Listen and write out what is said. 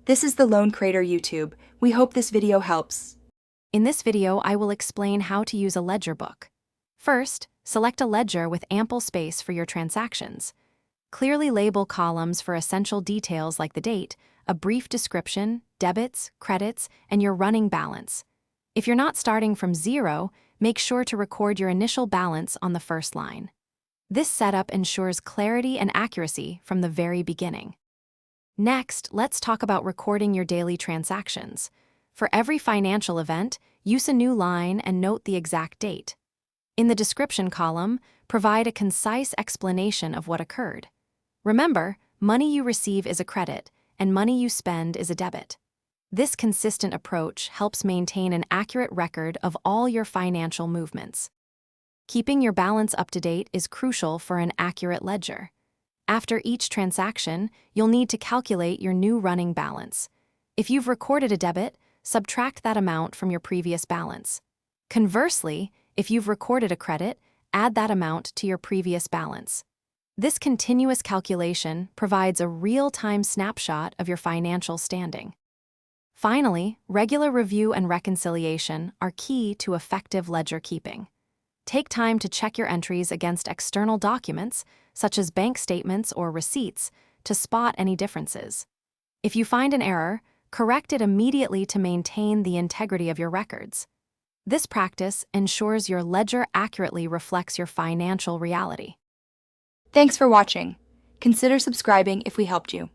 This is the Loan Creator YouTube. We hope this video helps. In this video, I will explain how to use a ledger book. First, select a ledger with ample space for your transactions. Clearly label columns for essential details like the date, a brief description, debits, credits, and your running balance. If you're not starting from zero, make sure to record your initial balance on the first line. This setup ensures clarity and accuracy from the very beginning. Next, let's talk about recording your daily transactions. For every financial event, use a new line and note the exact date. In the description column, provide a concise explanation of what occurred. Remember, money you receive is a credit, and money you spend is a debit. This consistent approach helps maintain an accurate record of all your financial movements. Keeping your balance up to date is crucial for an accurate ledger. After each transaction, you'll need to calculate your new running balance. If you've recorded a debit, subtract that amount from your previous balance. Conversely, if you've recorded a credit, add that amount to your previous balance. This continuous calculation provides a real-time snapshot of your financial standing. Finally, regular review and reconciliation are key to effective ledger keeping. Take time to check your entries against external documents, such as bank statements or receipts, to spot any differences. If you find an error, correct it immediately to maintain the integrity of your records. This practice ensures your ledger accurately reflects your financial reality. Thanks for watching. Consider subscribing if we helped you.